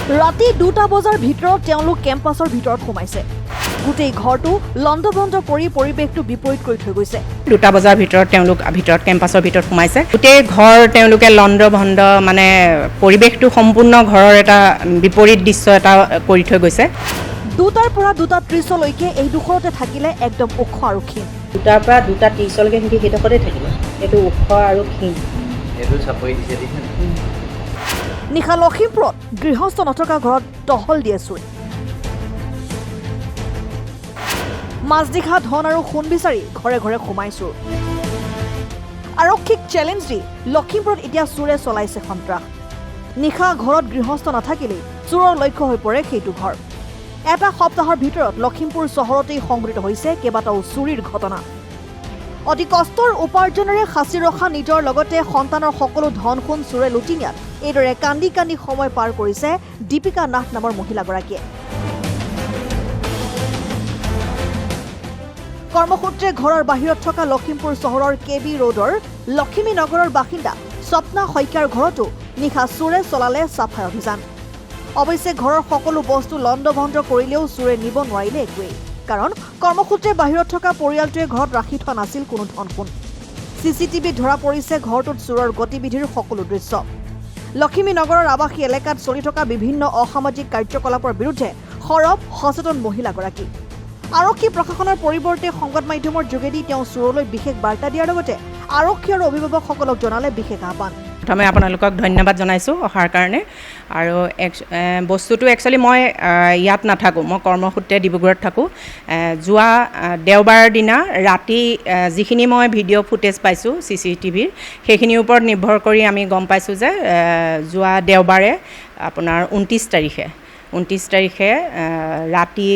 ৰাতি 2টা বজাৰ ভিতৰত তেওঁলোক কেম্পাছৰ ভিতৰত সোমাইছে। গোটেই ঘৰটো লণ্ডভণ্ড কৰি পৰিৱেশটো বিপৰীত কৰি থৈ গৈছে। 2টা বজাৰ ভিতৰত তেওঁলোক ভিতৰত কেম্পাছৰ ভিতৰত সোমাইছে। গোটেই ঘৰ তেওঁলোকে লণ্ডভণ্ড মানে পৰিৱেশটো সম্পূৰ্ণ ঘৰৰ এটা বিপৰীত দৃশ্য এটা কৰি থৈ গৈছে। 2টাৰ পৰা 2:30লৈকে এই দুখৰতে থাকিলে একদম ওখ আৰু ক্ষীণ। 2টাৰ পৰা 2:30লৈকে সিহঁতি সেইডোখৰতে থাকিলে। এইটো ওখ আৰু ক্ষীণ। এইটো চাপৰি দিছে দেখিছে। নিশা লখিমপুৰত গৃহস্থ নথকা ঘৰত টহল দিয়ে চুৰি। মাজনিশা ধন আৰু সোণ বিচাৰি ঘৰে ঘৰে সোমাই চোৰ। আৰক্ষীক চেলেঞ্জ দি লখিমপুৰত এতিয়া চোৰে চলাইছে সন্ত্ৰাস। নিশা ঘৰত গৃহস্থ নাথাকিলেই চোৰৰ লক্ষ্য হৈ পৰে সেইটো ঘৰ। এটা সপ্তাহৰ ভিতৰত লখিমপুৰ চহৰতেই সংঘটিত হৈছে কেইবাটাও চুৰিৰ ঘটনা। অতি কষ্টৰ উপাৰ্জনেৰে সাঁচি ৰখা নিজৰ লগতে সন্তানৰ সকলো ধন সোণ চোৰে লুটি নিয়াত এইদৰে কান্দি কান্দি সময় পাৰ কৰিছে দীপিকা নাথ নামৰ মহিলাগৰাকীয়ে। কৰ্মসূত্ৰে ঘৰৰ বাহিৰত থকা লখিমপুৰ চহৰৰ কেবি ৰোডৰ লখিমী নগৰৰ বাসিন্দা স্বপ্না শইকীয়াৰ ঘৰতো নিশা চোৰে চলালে চাফাই অভিযান। অৱশ্যে ঘৰৰ সকলো বস্তু লণ্ডভণ্ড কৰিলেও চোৰে নিব নোৱাৰিলে একোৱেই, কাৰণ কৰ্মসূত্ৰে বাহিৰত থকা পৰিয়ালটোৱে ঘৰত ৰাখি থোৱা নাছিল কোনো ধন সোণ। চিচিটিভিত ধৰা পৰিছে ঘৰটোত চোৰৰ গতিবিধিৰ সকলো দৃশ্য। লখিমী নগৰৰ আৱাসী এলেকাত চলি থকা বিভিন্ন অসামাজিক কাৰ্যকলাপৰ বিৰুদ্ধে সৰব সচেতন মহিলাগৰাকী। আৰক্ষী প্ৰশাসনৰ পৰিৱৰ্তে সংবাদ মাধ্যমৰ যোগেদি তেওঁ চোৰলৈ বিশেষ বাৰ্তা দিয়াৰ লগতে আৰক্ষী আৰু অভিভাৱকসকলক জনালে বিশেষ আহ্বান। প্ৰথমে আপোনালোকক ধন্যবাদ জনাইছোঁ অহাৰ কাৰণে। আৰু বস্তুটো একচুৱেলি মই ইয়াত নাথাকোঁ, মই কৰ্মসূত্ৰে ডিব্ৰুগড়ত থাকোঁ। যোৱা দেওবাৰ দিনা ৰাতি যিখিনি মই ভিডিঅ' ফুটেজ পাইছোঁ চিচিটিভিৰ, সেইখিনিৰ ওপৰত নিৰ্ভৰ কৰি আমি গম পাইছোঁ যে যোৱা দেওবাৰে আপোনাৰ 29 তাৰিখে ৰাতি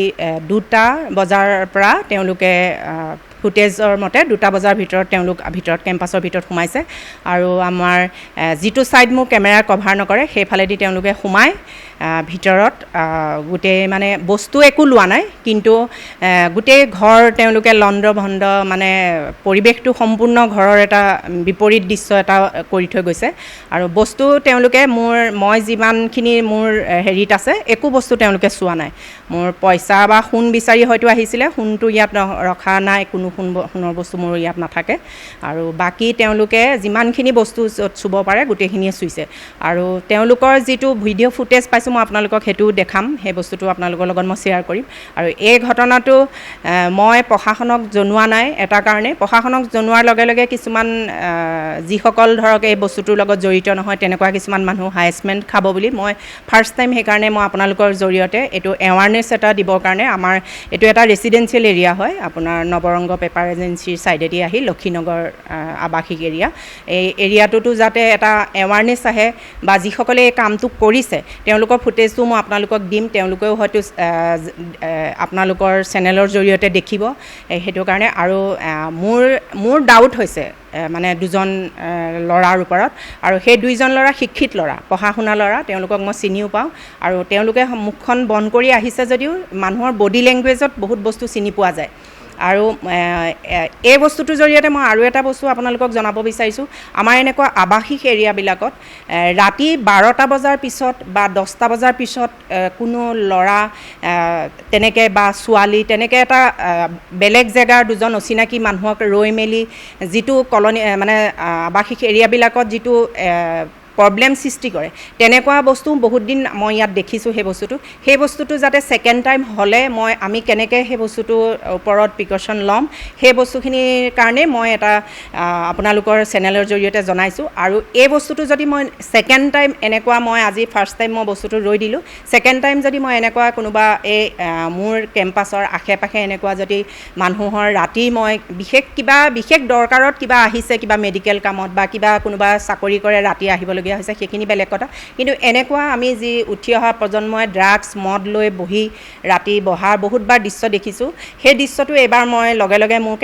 2টা বজাৰ পৰা তেওঁলোকে ফুটেজৰ মতে 2টা বজাৰ ভিতৰত তেওঁলোক ভিতৰত কেম্পাছৰ ভিতৰত সোমাইছে। আৰু আমাৰ যিটো ছাইড মোৰ কেমেৰা কভাৰ নকৰে সেইফালেদি তেওঁলোকে সোমাই ভিতৰত গোটেই মানে বস্তু একো লোৱা নাই, কিন্তু গোটেই ঘৰ তেওঁলোকে লণ্ডভণ্ড মানে পৰিৱেশটো সম্পূৰ্ণ ঘৰৰ এটা বিপৰীত দৃশ্য এটা কৰি থৈ গৈছে। আৰু বস্তু তেওঁলোকে মই যিমানখিনি মোৰ হেৰিত আছে একো বস্তু তেওঁলোকে চোৱা নাই। মোৰ পইচা বা সোণ বিচাৰি হয়তো আহিছিলে, সোণটো ইয়াত ৰখা নাই, কোনো সোণৰ বস্তু মোৰ ইয়াত নাথাকে। আৰু বাকী তেওঁলোকে যিমানখিনি বস্তু চুব পাৰে গোটেইখিনিয়ে চুইছে। আৰু তেওঁলোকৰ যিটো ভিডিঅ' ফুটেজ পাইছোঁ মই আপোনালোকক সেইটোও দেখাম, সেই বস্তুটো আপোনালোকৰ লগত মই শ্বেয়াৰ কৰিম। আৰু এই ঘটনাটো মই প্ৰশাসনক জনোৱা নাই এটা কাৰণে, প্ৰশাসনক জনোৱাৰ লগে লগে কিছুমান যিসকল ধৰক এই বস্তুটোৰ লগত জড়িত নহয় তেনেকুৱা কিছুমান মানুহ হাৰেছমেণ্ট খাব বুলি মই ফাৰ্ষ্ট টাইম সেইকাৰণে মই আপোনালোকৰ জৰিয়তে এইটো এৱাৰনেছ এটা দিবৰ কাৰণে, আমাৰ এইটো এটা ৰেচিডেঞ্চিয়েল এৰিয়া হয়, আপোনাৰ নৱৰংগ পেপাৰ এজেঞ্চিৰ ছাইডেদি আহি লক্ষীনগৰ আৱাসিক এৰিয়া, এই এৰিয়াটোতো যাতে এটা এৱাৰনেছ আহে বা যিসকলে এই কামটো কৰিছে তেওঁলোকৰ ফুটেজটো মই আপোনালোকক দিম, তেওঁলোকেও হয়তো আপোনালোকৰ চেনেলৰ জৰিয়তে দেখিব সেইটো কাৰণে। আৰু মোৰ ডাউট হৈছে মানে 2জন ল'ৰাৰ ওপৰত, আৰু সেই 2জন ল'ৰা শিক্ষিত ল'ৰা, পঢ়া শুনা ল'ৰা, তেওঁলোকক মই চিনিও পাওঁ। আৰু তেওঁলোকে মুখখন বন্ধ কৰি আহিছে যদিও মানুহৰ বডি লেংগুৱেজত বহুত বস্তু চিনি পোৱা যায়। আৰু এই বস্তুটোৰ জৰিয়তে মই আৰু এটা বস্তু আপোনালোকক জনাব বিচাৰিছোঁ, আমাৰ এনেকুৱা আৱাসিক এৰিয়াবিলাকত ৰাতি 12টা বজাৰ পিছত বা 10টা বজাৰ পিছত কোনো ল'ৰা তেনেকৈ বা ছোৱালী তেনেকৈ এটা বেলেগ জেগাৰ 2জন অচিনাকি মানুহক ৰৈ মেলি যিটো কলনী মানে আৱাসিক এৰিয়াবিলাকত যিটো প্ৰব্লেম সৃষ্টি কৰে, তেনেকুৱা বস্তু বহুত দিন মই ইয়াত দেখিছোঁ। সেই বস্তুটো যাতে ছেকেণ্ড টাইম হ'লে আমি কেনেকৈ সেই বস্তুটোৰ ওপৰত প্ৰিকশ্যন ল'ম, সেই বস্তুখিনিৰ কাৰণে মই এটা আপোনালোকৰ চেনেলৰ জৰিয়তে জনাইছোঁ। আৰু এই বস্তুটো যদি মই ছেকেণ্ড টাইম এনেকুৱা, মই আজি ফাৰ্ষ্ট টাইম মই বস্তুটো ৰৈ দিলোঁ, ছেকেণ্ড টাইম যদি মই এনেকুৱা কোনোবা এই মোৰ কেম্পাছৰ আশে পাশে এনেকুৱা যদি মানুহৰ ৰাতি মই বিশেষ দৰকাৰত কিবা আহিছে, কিবা মেডিকেল কামত বা কিবা কোনোবা চাকৰি কৰে ৰাতি আহিবলগীয়া হৈছে, সেইখিনি বেলেগ কথা। কিন্তু এনেকুৱা আমি যি উঠি অহা প্ৰজন্মই ড্ৰাগছ মদ লৈ বহি ৰাতি বহাৰ বহুতবাৰ দৃশ্য দেখিছোঁ। সেই দৃশ্যটো এইবাৰ মই লগে লগে মোৰ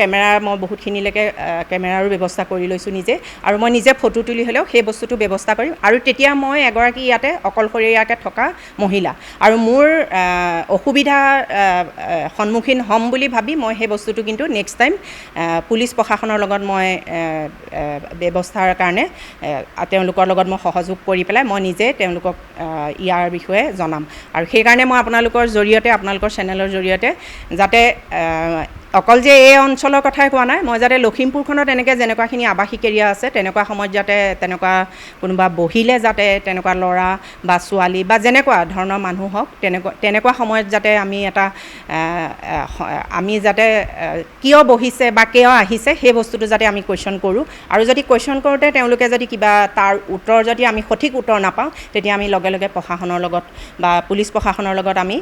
মই বহুতখিনিলৈকে কেমেৰাৰো ব্যৱস্থা কৰি লৈছোঁ নিজে, আৰু মই নিজে ফটো তুলি হ'লেও সেই বস্তুটো ব্যৱস্থা কৰিম। আৰু তেতিয়া মই এগৰাকী ইয়াতে অকলশৰীয়াকৈ থকা মহিলা, আৰু মোৰ অসুবিধাৰ সন্মুখীন হ'ম বুলি ভাবি মই সেই বস্তুটো কিন্তু নেক্সট টাইম পুলিচ প্ৰশাসনৰ লগত মই ব্যৱস্থাৰ কাৰণে তেওঁলোকৰ লগত মই সহযোগ কৰি পেলাই মই নিজে তেওঁলোকক ইয়াৰ বিষয়ে জনাম আৰু সেইকাৰণে মই আপোনালোকৰ জৰিয়তে আপোনালোকৰ চেনেলৰ জৰিয়তে যাতে অকল যে এই অঞ্চলৰ কথাই কোৱা নাই মই যাতে লখিমপুৰখনত এনেকৈ যেনেকুৱাখিনি আৱাসিক এৰিয়া আছে তেনেকুৱা সময়ত যাতে তেনেকুৱা কোনোবা বহিলে যাতে তেনেকুৱা ল'ৰা বা ছোৱালী বা যেনেকুৱা ধৰণৰ মানুহ হওক তেনেকুৱা সময়ত যাতে আমি যাতে কিয় বহিছে বা কিয় আহিছে সেই বস্তুটো যাতে আমি কুৱেশ্যন কৰোঁ আৰু যদি কুৱেশ্যন কৰোঁতে তেওঁলোকে যদি কিবা তাৰ উত্তৰ যদি আমি সঠিক উত্তৰ নাপাওঁ তেতিয়া আমি লগে লগে প্ৰশাসনৰ লগত বা পুলিচ প্ৰশাসনৰ লগত আমি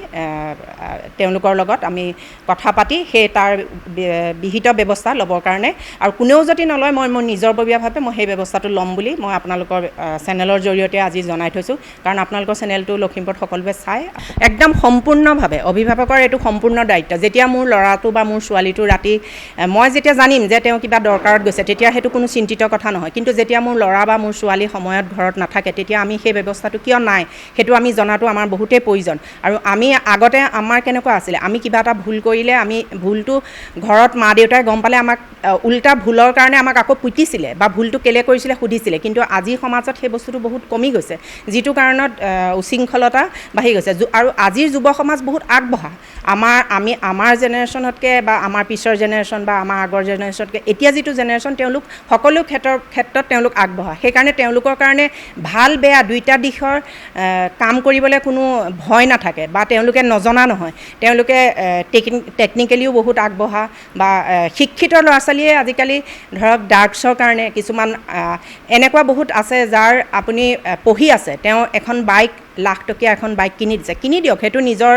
তেওঁলোকৰ লগত আমি কথা পাতি সেই তাৰ বিহিত ব্যৱস্থা ল'বৰ কাৰণে আৰু কোনেও যদি নলয় মই মোৰ নিজৰববীয়াভাৱে মই সেই ব্যৱস্থাটো ল'ম বুলি মই আপোনালোকৰ চেনেলৰ জৰিয়তে আজি জনাই থৈছোঁ কাৰণ আপোনালোকৰ চেনেলটো লখিমপুৰত সকলোৱে চায় একদম সম্পূৰ্ণভাৱে অভিভাৱকৰ এইটো সম্পূৰ্ণ দায়িত্ব যেতিয়া মোৰ ল'ৰাটো বা মোৰ ছোৱালীটো ৰাতি মই যেতিয়া জানিম যে তেওঁ কিবা দৰকাৰত গৈছে তেতিয়া সেইটো কোনো চিন্তিত কথা নহয় কিন্তু যেতিয়া মোৰ ল'ৰা বা মোৰ ছোৱালী সময়ত ঘৰত নাথাকে তেতিয়া আমি সেই ব্যৱস্থাটো কিয় নাই সেইটো আমি জনাটো আমাৰ বহুতেই প্ৰয়োজন আৰু আমি আগতে আমাৰ কেনেকুৱা আছিলে আমি কিবা এটা ভুল কৰিলে আমি ভুলটো ঘৰত মা দেউতাই গম পালে আমাক উল্টা ভুলৰ কাৰণে আমাক আকৌ পিটিছিলে বা ভুলটো কেলে কৰিছিলে সুধিছিলে কিন্তু আজিৰ সমাজত সেই বস্তুটো বহুত কমি গৈছে যিটো কাৰণত উশৃংখলতা বাঢ়ি গৈছে আৰু আজিৰ যুৱ সমাজ বহুত আগবঢ়া আমাৰ জেনেৰেশ্যনতকৈ বা আমাৰ পিছৰ জেনেৰেশ্যন বা আমাৰ আগৰ জেনেৰেশ্যনতকৈ এতিয়া যিটো জেনেৰেশ্যন তেওঁলোক সকলো ক্ষেত্ৰত তেওঁলোক আগবঢ়া সেইকাৰণে তেওঁলোকৰ কাৰণে ভাল বেয়া দুইটা দিশৰ কাম কৰিবলৈ কোনো ভয় নাথাকে বা তেওঁলোকে নজনা নহয় তেওঁলোকে টেকনিকেলিও বহুত আগবঢ়া বা শিক্ষিত ল'ৰা ছোৱালীয়ে আজিকালি ধৰক ড্ৰাগছৰ কাৰণে কিছুমান এনেকুৱা বহুত আছে যাৰ আপুনি পঢ়ি আছে তেওঁ এখন বাইক লাখ টকীয়া এখন বাইক কিনি দিয়ক সেইটো নিজৰ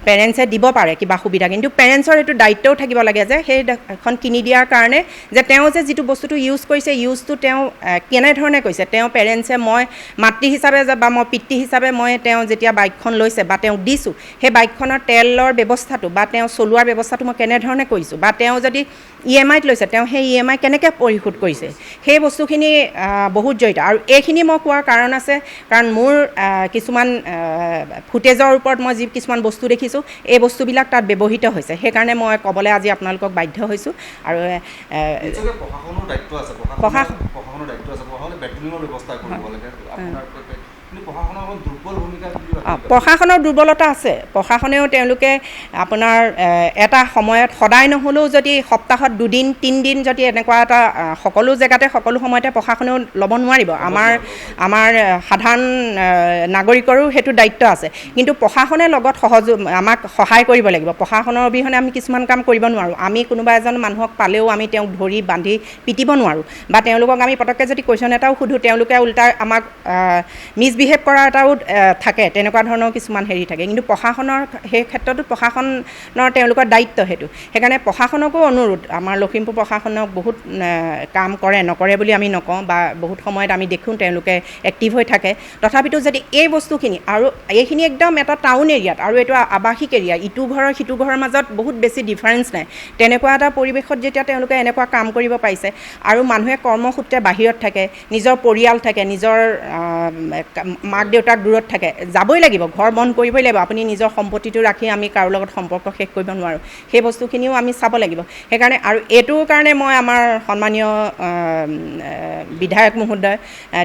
পেৰেণ্টছে দিব পাৰে কিবা সুবিধা কিন্তু পেৰেণ্টছৰ এইটো দায়িত্বও থাকিব লাগে যে সেইখন কিনি দিয়াৰ কাৰণে যে তেওঁ যে যিটো বস্তুটো ইউজ কৰিছে ইউজটো তেওঁ কেনেধৰণে কৰিছে তেওঁ পেৰেণ্টছে মই মাতৃ হিচাপে বা মই পিতৃ হিচাপে মই তেওঁ যেতিয়া বাইকখন লৈছে বা তেওঁক দিছোঁ সেই বাইকখনৰ তেলৰ ব্যৱস্থাটো বা তেওঁ চলোৱাৰ ব্যৱস্থাটো মই কেনেধৰণে কৰিছোঁ বা তেওঁ যদি EMIত লৈছে তেওঁ সেই EMI কেনেকৈ পৰিশোধ কৰিছে সেই বস্তুখিনি বহুত জড়িত আৰু এইখিনি মই কোৱাৰ কাৰণ আছে কাৰণ মোৰ কিছুমান ফুটেজৰ ওপৰত মই যি কিছুমান বস্তু দেখিছোঁ এই বস্তুবিলাক তাত ব্যৱহৃত হৈছে সেইকাৰণে মই ক'বলৈ আজি আপোনালোকক বাধ্য হৈছোঁ আৰু প্ৰশাসনৰ দায়িত্ব আছে প্ৰশাসনৰ দায়িত্ব আছে প্ৰশাসনে বেটলিনৰ ব্যৱস্থা কৰিব লাগে প্ৰশাসনৰ দুৰ্বলতা আছে প্ৰশাসনেও তেওঁলোকে আপোনাৰ এটা সময়ত সদায় নহ'লেও যদি সপ্তাহত 2 দিন 3 দিন যদি এনেকুৱা এটা সকলো জেগাতে সকলো সময়তে প্ৰশাসনেও ল'ব নোৱাৰিব আমাৰ সাধাৰণ নাগৰিকৰো সেইটো দায়িত্ব আছে কিন্তু প্ৰশাসনে লগত আমাক সহায় কৰিব লাগিব প্ৰশাসনৰ অবিহনে আমি কিছুমান কাম কৰিব নোৱাৰোঁ আমি কোনোবা এজন মানুহক পালেও আমি তেওঁক ধৰি বান্ধি পিটিব নোৱাৰোঁ বা তেওঁলোকক আমি পটককৈ যদি কুৱেশ্যন এটাও সোধোঁ তেওঁলোকে উল্টা আমাক মিছবিহেভ কৰা এটাও থাকে তেনেকুৱা ধৰণৰ কিছুমান হেৰি থাকে কিন্তু প্ৰশাসনৰ সেই ক্ষেত্ৰতো প্ৰশাসনৰ তেওঁলোকৰ দায়িত্ব সেইটো সেইকাৰণে প্ৰশাসনকো অনুৰোধ আমাৰ লখিমপুৰ প্ৰশাসনক বহুত কাম কৰে নকৰে বুলি আমি নকওঁ বা বহুত সময়ত আমি দেখোঁ তেওঁলোকে এক্টিভ হৈ থাকে তথাপিতো যদি এই বস্তুখিনি আৰু এইখিনি একদম এটা টাউন এৰিয়াত আৰু এইটো আৱাসিক এৰিয়া ইটো ঘৰৰ সিটো ঘৰৰ মাজত বহুত বেছি ডিফাৰেঞ্চ নাই তেনেকুৱা এটা পৰিৱেশত যেতিয়া তেওঁলোকে এনেকুৱা কাম কৰিব পাৰিছে আৰু মানুহে কৰ্মসূত্ৰে বাহিৰত থাকে নিজৰ পৰিয়াল থাকে নিজৰ মাক দেউতাক দূৰত থাকে যাবই লাগিব ঘৰ বন্ধ কৰিবই লাগিব আপুনি নিজৰ সম্পত্তিটো ৰাখি আমি কাৰো লগত সম্পৰ্ক শেষ কৰিব নোৱাৰোঁ সেই বস্তুখিনিও আমি চাব লাগিব সেইকাৰণে আৰু এইটোৰ কাৰণে মই আমাৰ সন্মানীয় বিধায়ক মহোদয়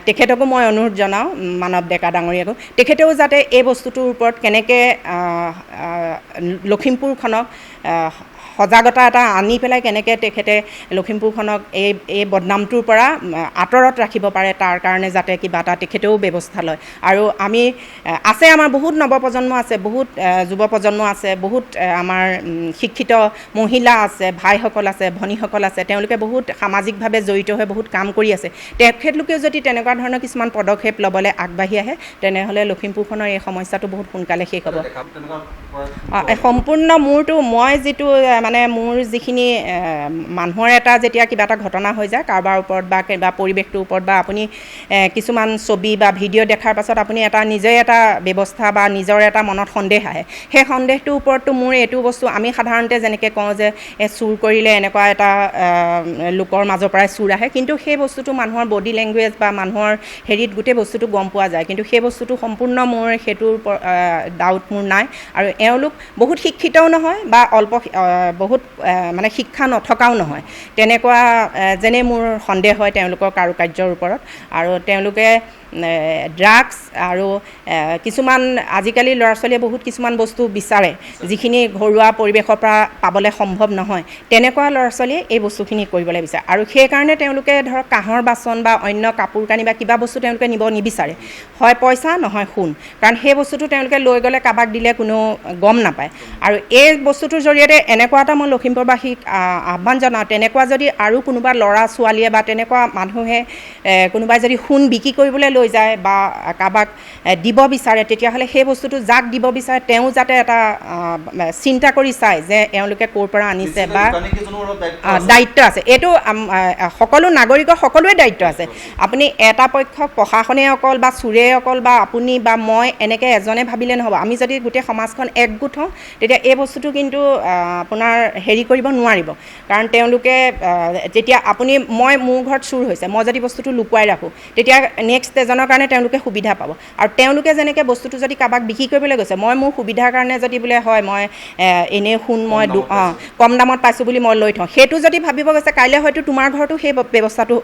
তেখেতকো মই অনুৰোধ জনাওঁ মানৱ ডেকা ডাঙৰীয়াকো তেখেতেও যাতে এই বস্তুটোৰ ওপৰত কেনেকৈ লখিমপুৰখনক সজাগতা এটা আনি পেলাই কেনেকৈ তেখেতে লখিমপুৰখনক এই বদনামটোৰ পৰা আঁতৰত ৰাখিব পাৰে তাৰ কাৰণে যাতে কিবা এটা তেখেতেও ব্যৱস্থা লয় আৰু আমি আছে আমাৰ বহুত নৱপ্ৰজন্ম আছে বহুত যুৱ প্ৰজন্ম আছে বহুত আমাৰ শিক্ষিত মহিলা আছে ভাইসকল আছে ভনীসকল আছে তেওঁলোকে বহুত সামাজিকভাৱে জড়িত হৈ বহুত কাম কৰি আছে তেখেতলোকেও যদি তেনেকুৱা ধৰণৰ কিছুমান পদক্ষেপ ল'বলৈ আগবাঢ়ি আহে তেনেহ'লে লখিমপুৰখনৰ এই সমস্যাটো বহুত সোনকালে শেষ হ'ব সম্পূৰ্ণ মোৰটো মই যিটো মানে মোৰ যিখিনি মানুহৰ এটা যেতিয়া কিবা এটা ঘটনা হৈ যায় কাৰোবাৰ ওপৰত বা কিবা পৰিৱেশটোৰ ওপৰত বা আপুনি কিছুমান ছবি বা ভিডিঅ' দেখাৰ পাছত আপুনি এটা নিজে এটা ব্যৱস্থা বা নিজৰ এটা মনত সন্দেহ আহে সেই সন্দেহটোৰ ওপৰতো মোৰ এইটো বস্তু আমি সাধাৰণতে যেনেকৈ কওঁ যে চুৰ কৰিলে এনেকুৱা এটা লোকৰ মাজৰ পৰাই চুৰ আহে কিন্তু সেই বস্তুটো মানুহৰ বডি লেংগুৱেজ বা মানুহৰ হেৰিত গোটেই বস্তুটো গম পোৱা যায় কিন্তু সেই বস্তুটো সম্পূৰ্ণ মোৰ সেইটোৰ ডাউট মোৰ নাই আৰু এওঁলোক বহুত শিক্ষিতও নহয় বা বহুত মানে শিক্ষা নথকাও নহয় তেনেকুৱা যেনে মোৰ সন্দেহ হয় তেওঁলোকৰ কাৰুকাৰ্যৰ ওপৰত আৰু তেওঁলোকে ড্ৰাগছ আৰু কিছুমান আজিকালি ল'ৰা ছোৱালীয়ে বহুত কিছুমান বস্তু বিচাৰে যিখিনি ঘৰুৱা পৰিৱেশৰ পৰা পাবলৈ সম্ভৱ নহয়, তেনেকুৱা ল'ৰা ছোৱালীয়ে এই বস্তুখিনি কৰিবলৈ বিচাৰে আৰু সেইকাৰণে তেওঁলোকে ধৰক কাঁহৰ বাচন বা অন্য কাপোৰ কানি বা কিবা বস্তু তেওঁলোকে নিব নিবিচাৰে, হয় পইচা নহয় সোণ, কাৰণ সেই বস্তুটো তেওঁলোকে লৈ গ'লে কাৰোবাক দিলে কোনো গম নাপায়। আৰু এই বস্তুটোৰ জৰিয়তে এনেকুৱা এটা মই লখিমপুৰবাসীক আহ্বান জনাওঁ, তেনেকুৱা যদি আৰু কোনোবা ল'ৰা ছোৱালীয়ে বা তেনেকুৱা মানুহে কোনোবাই যদি সোণ বিক্ৰী কৰিবলৈ লৈ যায় বা কাৰোবাক দিব বিচাৰে, তেতিয়াহ'লে সেই বস্তুটো যাক দিব বিচাৰে তেওঁ যাতে এটা চিন্তা কৰি চায় যে এওঁলোকে ক'ৰ পৰা আনিছে বা দায়িত্ব আছে। এইটো সকলো নাগৰিকৰ সকলোৱে দায়িত্ব আছে। আপুনি এটা পক্ষক প্ৰশাসনে অকল বা চোৰে অকল বা আপুনি বা মই এনেকৈ এজনে ভাবিলে নহ'ব। আমি যদি গোটেই সমাজখন একগোট হওঁ তেতিয়া এই বস্তুটো কিন্তু আপোনাৰ হেৰি কৰিব নোৱাৰিব, কাৰণ তেওঁলোকে যেতিয়া আপুনি মোৰ ঘৰত চুৰ হৈছে, মই যদি বস্তুটো লুকুৱাই ৰাখোঁ তেতিয়া নেক্সট এজনৰ কাৰণে তেওঁলোকে সুবিধা পাব। আৰু তেওঁলোকে যেনেকৈ বস্তুটো যদি কাৰোবাক বিক্ৰী কৰিবলৈ গৈছে, মই মোৰ সুবিধাৰ কাৰণে যদি বোলে হয় মই এনেই সোণ মই কম দামত পাইছোঁ বুলি মই লৈ থওঁ, সেইটো যদি ভাবিব গৈছে কাইলৈ হয়তো তোমাৰ ঘৰতো সেই ব্যৱস্থাটো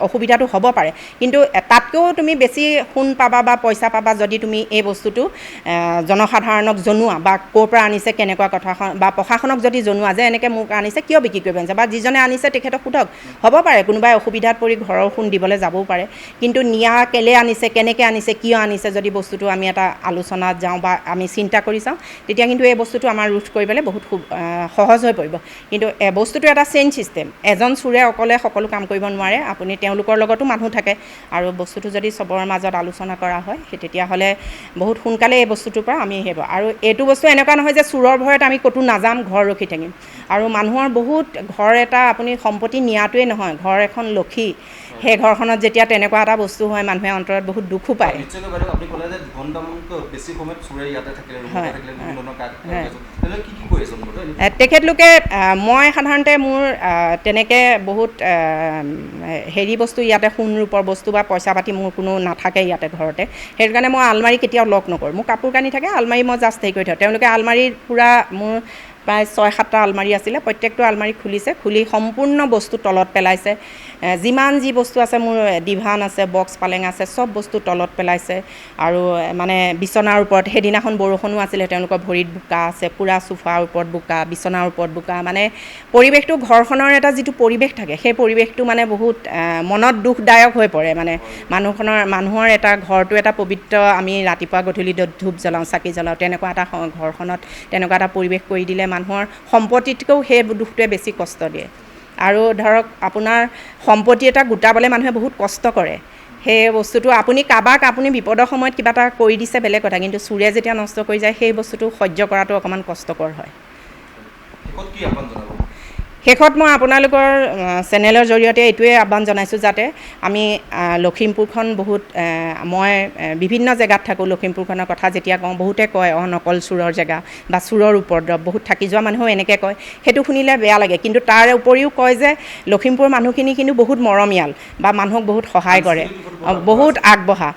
অসুবিধাটো হ'ব পাৰে, কিন্তু তাতকৈও তুমি বেছি সোণ পাবা বা পইচা পাবা যদি তুমি এই বস্তুটো জনসাধাৰণক জনোৱা বা ক'ৰ পৰা আনিছে কেনেকুৱা কথা, বা প্ৰশাসনক যদি জনোৱা যে এনেকৈ মোক আনিছে কিয় বিক্ৰী কৰিব আনিছে, বা যিজনে আনিছে তেখেতক সোধক। হ'ব পাৰে কোনোবাই অসুবিধাত পৰি ঘৰৰ সোণ দিবলৈ যাবও পাৰে, কিন্তু নিয়া কেলে আনিছে, কেনেকৈ আনিছে, কিয় আনিছে যদি বস্তুটো আমি এটা আলোচনাত যাওঁ বা আমি চিন্তা কৰি চাওঁ, তেতিয়া কিন্তু এই বস্তুটো আমাৰ ৰোধ কৰিবলৈ বহুত সহজ হৈ পৰিব। কিন্তু বস্তুটো এটা চেইন ছিষ্টেম, এজন চোৰে অকলে সকলো কাম কৰিব নোৱাৰে, আপুনি তেওঁলোকৰ লগতো মানুহ থাকে, আৰু বস্তুটো যদি চবৰ মাজত আলোচনা কৰা হয় সেই তেতিয়াহ'লে বহুত সোনকালে এই বস্তুটোৰ পৰা আমি আহিব। আৰু এইটো বস্তু এনেকুৱা নহয় যে চোৰৰ ভয়ত আমি ক'তো নাযাম, ঘৰ ৰখি থাকিম। আৰু মানুহৰ বহুত ঘৰ এটা আপুনি সম্পত্তি নিয়াটোৱে নহয়, ঘৰ এখন লক্ষী, সেই ঘৰখনত যেতিয়া তেনেকুৱা এটা বস্তু হয় মানুহে অন্তৰত বহুত দুখো পায়। তেখেতলোকে মই সাধাৰণতে মোৰ তেনেকৈ বহুত হেৰি বস্তু ইয়াতে সোণ ৰূপৰ বস্তু বা পইচা পাতি মোৰ কোনো নাথাকে ইয়াতে ঘৰতে, সেইটো কাৰণে মই আলমাৰি কেতিয়াও লক নকৰোঁ। মোৰ কাপোৰ কানি থাকে, আলমাৰি মই জাষ্ট হেৰি কৰি থওঁ। তেওঁলোকে আলমাৰীৰ পূৰা মোৰ প্ৰায় 6-7টা আলমাৰি আছিলে, প্ৰত্যেকটো আলমাৰি খুলিছে, খুলি সম্পূৰ্ণ বস্তু তলত পেলাইছে। যিমান যি বস্তু আছে মোৰ ডিভান আছে, বক্স পালেং আছে, চব বস্তু তলত পেলাইছে। আৰু মানে বিচনাৰ ওপৰত সেইদিনাখন বৰষুণো আছিলে, তেওঁলোকৰ ভৰিত বোকা আছে, পূৰা চোফাৰ ওপৰত বোকা, বিচনাৰ ওপৰত বোকা, মানে পৰিৱেশটো ঘৰখনৰ এটা যিটো পৰিৱেশ থাকে সেই পৰিৱেশটো মানে বহুত মনত দুখদায়ক হৈ পৰে। মানে মানুহৰ এটা ঘৰটো এটা পবিত্ৰ, আমি ৰাতিপুৱা গধূলি ধূপ জ্বলাওঁ, চাকি জ্বলাওঁ, তেনেকুৱা এটা ঘৰখনত তেনেকুৱা এটা পৰিৱেশ কৰি দিলে মানুহৰ সম্পত্তিতকৈও সেই দুখটোৱে বেছি কষ্ট দিয়ে। আৰু ধৰক আপোনাৰ সম্পত্তি এটা গোটাবলৈ মানুহে বহুত কষ্ট কৰে, সেই বস্তুটো আপুনি কাৰোবাক আপুনি বিপদৰ সময়ত কিবা এটা কৰি দিছে বেলেগ কথা, কিন্তু চোৰে যেতিয়া নষ্ট কৰি যায় সেই বস্তুটো সহ্য কৰাটো অকণমান কষ্টকৰ হয়। শেষত মই আপোনালোকৰ চেনেলৰ জৰিয়তে এইটোৱে আহ্বান জনাইছোঁ যাতে আমি লখিমপুৰখন বহুত মই বিভিন্ন জেগাত থাকোঁ, লখিমপুৰখনৰ কথা যেতিয়া কওঁ বহুতে কয় নকল চোৰৰ জেগা বা চোৰৰ উপদ্ৰৱ, বহুত থাকি যোৱা মানুহেও এনেকৈ কয়, সেইটো শুনিলে বেয়া লাগে। কিন্তু তাৰ উপৰিও কয় যে লখিমপুৰৰ মানুহখিনি কিন্তু বহুত মৰমীয়াল বা মানুহক বহুত সহায় কৰে, বহুত আগবঢ়া,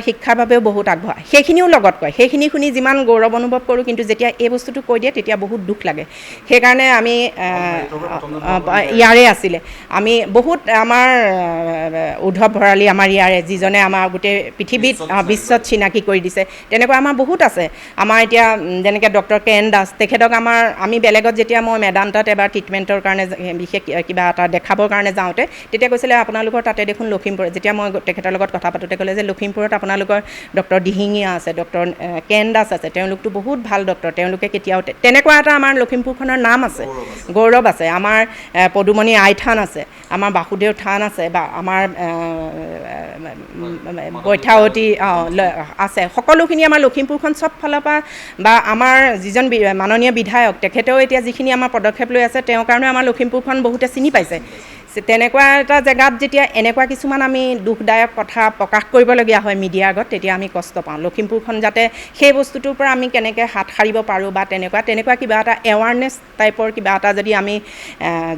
শিক্ষাৰ বাবেও বহুত আগবঢ়া, সেইখিনিও লগত কয়। সেইখিনি শুনি যিমান গৌৰৱ অনুভৱ কৰোঁ, কিন্তু যেতিয়া এই বস্তুটো কৈ দিয়ে তেতিয়া বহুত দুখ লাগে। সেইকাৰণে আমি ইয়াৰে আছিলে, আমি বহুত আমাৰ উদ্ধৱ ভৰালী আমাৰ ইয়াৰে, যিজনে আমাৰ গোটেই পৃথিৱীত বিশ্বত চিনাকি কৰি দিছে, তেনেকুৱা আমাৰ বহুত আছে। আমাৰ এতিয়া যেনেকৈ ডক্টৰ কেন দাস, তেখেতক আমি বেলেগত যেতিয়া মই মেদান্তাত এবাৰ ট্ৰিটমেণ্টৰ কাৰণে বিশেষ কিবা এটা দেখাবৰ কাৰণে যাওঁতে তেতিয়া কৈছিলে আপোনালোকৰ তাতে দেখোন লখিমপুৰ, যেতিয়া মই তেখেতৰ লগত কথা পাতোঁতে ক'লে যে লখিমপুৰত আপোনালোকৰ ডক্টৰ দিহিঙীয়া আছে, ডক্টৰ কেন দাস আছে, তেওঁলোকতো বহুত ভাল ডক্টৰ, তেওঁলোকে কেতিয়াও তেনেকুৱা এটা আমাৰ লখিমপুৰখনৰ নাম আছে, গৌৰৱ আছে। আমাৰ পদুমণি আই থান আছে, আমাৰ বাসুদেৱ থান আছে, বা আমাৰ বৈঠাৱতী আছে, সকলোখিনি আমাৰ লখিমপুৰখন চব ফালৰ পৰা, বা আমাৰ যিজন মাননীয় বিধায়ক তেখেতেও এতিয়া যিখিনি আমাৰ পদক্ষেপ লৈ আছে তেওঁৰ কাৰণে আমাৰ লখিমপুৰখন বহুতে চিনি পাইছে। তেনেকুৱা এটা জেগাত যেতিয়া এনেকুৱা কিছুমান আমি দুখদায়ক কথা প্ৰকাশ কৰিবলগীয়া হয় মিডিয়াৰ আগত, তেতিয়া আমি কষ্ট পাওঁ। লখিমপুৰখন যাতে সেই বস্তুটোৰ পৰা আমি কেনেকৈ হাত সাৰিব পাৰোঁ বা তেনেকুৱা কিবা এটা এৱাৰনেছ টাইপৰ কিবা এটা যদি আমি,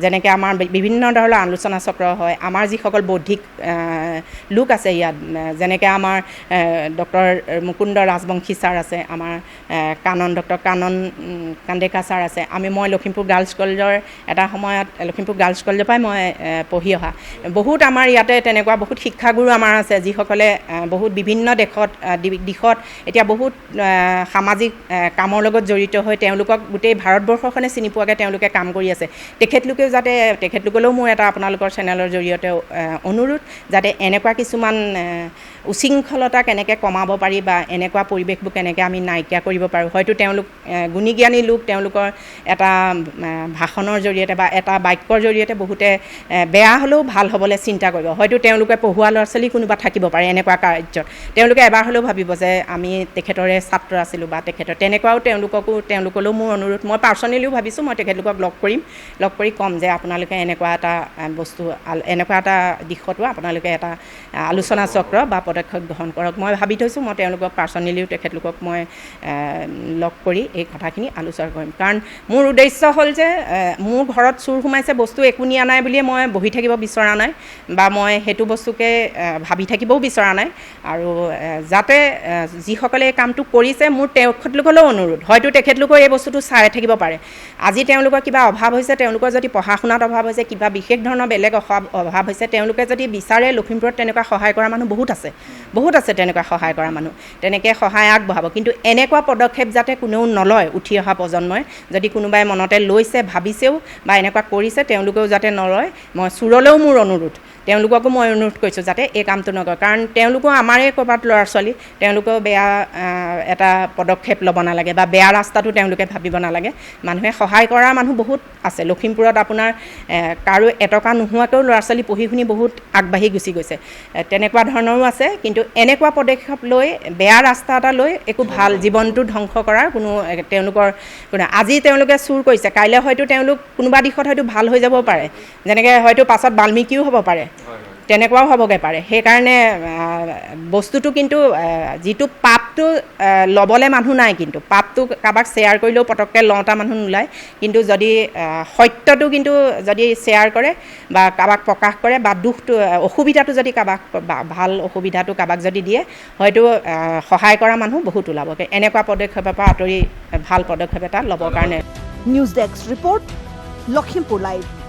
যেনেকৈ আমাৰ বিভিন্ন ধৰণৰ আলোচনা চক্ৰ হয়, আমাৰ যিসকল বৌদ্ধিক লোক আছে ইয়াত, যেনেকৈ আমাৰ ডক্টৰ মুকুন্দ ৰাজবংশী ছাৰ আছে, আমাৰ ডক্টৰ কানন কান্দেকা ছাৰ আছে, মই লখিমপুৰ গাৰ্লছ কলেজৰ এটা সময়ত লখিমপুৰ গাৰ্লছ কলেজৰ পৰাই মই পঢ়ি অহা বহুত আমাৰ ইয়াতে তেনেকুৱা বহুত শিক্ষাগুৰু আমাৰ আছে যিসকলে বহুত বিভিন্ন দিশত এতিয়া বহুত সামাজিক কামৰ লগত জড়িত হৈ তেওঁলোকক গোটেই ভাৰতবৰ্ষখনে চিনি পোৱাকৈ তেওঁলোকে কাম কৰি আছে তেখেতলোকলৈও মোৰ এটা আপোনালোকৰ চেনেলৰ জৰিয়তে অনুৰোধ যাতে এনেকুৱা কিছুমান উশৃংখলতা কেনেকৈ কমাব পাৰি বা এনেকুৱা পৰিৱেশবোৰ কেনেকৈ আমি নাইকিয়া কৰিব পাৰোঁ হয়তো তেওঁলোক গুণী জ্ঞানী লোক তেওঁলোকৰ এটা ভাষণৰ জৰিয়তে বা এটা বাক্যৰ জৰিয়তে বহুতে বেয়া হ'লেও ভাল হ'বলৈ চিন্তা কৰিব হয়তো তেওঁলোকে পঢ়ুৱা ল'ৰা ছোৱালী কোনোবা থাকিব পাৰে এনেকুৱা কাৰ্যত তেওঁলোকে এবাৰ হ'লেও ভাবিব যে আমি তেখেতৰে ছাত্ৰ আছিলোঁ বা তেনেকুৱাও তেওঁলোকলৈও মোৰ অনুৰোধ মই পাৰ্চনেলিও ভাবিছোঁ মই তেখেতলোকক লগ কৰি ক'ম যে আপোনালোকে এনেকুৱা এটা বস্তু এনেকুৱা এটা দিশতো আপোনালোকে এটা আলোচনা চক্ৰ বা পদক্ষেপ গ্ৰহণ কৰক মই ভাবি থৈছোঁ মই তেওঁলোকক পাৰ্চনেলিও তেখেতলোকক মই লগ কৰি এই কথাখিনি আলোচনা কৰিম কাৰণ মোৰ উদ্দেশ্য হ'ল যে মোৰ ঘৰত চুৰ সোমাইছে বস্তু একো নিয়া নাই বুলিয়ে মই বহি থাকিব বিচৰা নাই বা মই সেইটো বস্তুকে ভাবি থাকিবও বিচৰা নাই আৰু যাতে যিসকলে এই কামটো কৰিছে মোৰ তেখেতলোকলৈও অনুৰোধ হয়তো তেখেতলোকৰ এই বস্তুটো চাই থাকিব পাৰে আজি তেওঁলোকৰ কিবা অভাৱ হৈছে তেওঁলোকৰ যদি পঢ়া শুনাত অভাৱ হৈছে কিবা বিশেষ ধৰণৰ বেলেগ অভাৱ হৈছে তেওঁলোকে যদি বিচাৰে লখিমপুৰত তেনেকুৱা সহায় কৰা মানুহ বহুত আছে তেনেকুৱা সহায় কৰা মানুহ তেনেকৈ সহায় আগবঢ়াব কিন্তু এনেকুৱা পদক্ষেপ যাতে কোনেও নলয় উঠি অহা প্ৰজন্মই যদি কোনোবাই মনতে লৈছে ভাবিছেও বা এনেকুৱা কৰিছে তেওঁলোকেও যাতে নলয় মই চুৰলৈও মোৰ অনুৰোধ তেওঁলোককো মই অনুৰোধ কৰিছোঁ যাতে এই কামটো নকৰে কাৰণ তেওঁলোকো আমাৰে ক'ৰবাত ল'ৰা ছোৱালী তেওঁলোকেও বেয়া এটা পদক্ষেপ ল'ব নালাগে বা বেয়া ৰাস্তাটো তেওঁলোকে ভাবিব নালাগে মানুহে সহায় কৰা মানুহ বহুত আছে লখিমপুৰত আপোনাৰ কাৰো এটকা নোহোৱাকৈও ল'ৰা ছোৱালী পঢ়ি শুনি বহুত আগবাঢ়ি গুচি গৈছে তেনেকুৱা ধৰণৰো আছে কিন্তু এনেকুৱা পদক্ষেপ লৈ বেয়া ৰাস্তা এটা লৈ একো ভাল জীৱনটো ধ্বংস কৰাৰ তেওঁলোকৰ আজি তেওঁলোকে চুৰ কৰিছে কাইলৈ হয়তো তেওঁলোক কোনোবা দিশত হয়তো ভাল হৈ যাব পাৰে যেনেকৈ হয়তো পাছত বাল্মীকিও হ'ব পাৰে তেনেকুৱাও হ'বগৈ পাৰে সেইকাৰণে বস্তুটো কিন্তু যিটো পাপটো ল'বলৈ মানুহ নাই কিন্তু পাপটো কাৰোবাক শ্বেয়াৰ কৰিলেও পটককৈ লওঁতা মানুহ নোলায় কিন্তু যদি সত্যটো কিন্তু যদি শ্বেয়াৰ কৰে বা কাৰোবাক প্ৰকাশ কৰে বা দুখটো অসুবিধাটো যদি কাৰোবাক ভাল অসুবিধাটো কাৰোবাক যদি দিয়ে হয়তো সহায় কৰা মানুহ বহুত ওলাবগৈ এনেকুৱা পদক্ষেপৰ পৰা আঁতৰি ভাল পদক্ষেপ এটা ল'বৰ কাৰণে news desk report Lakhimpur live.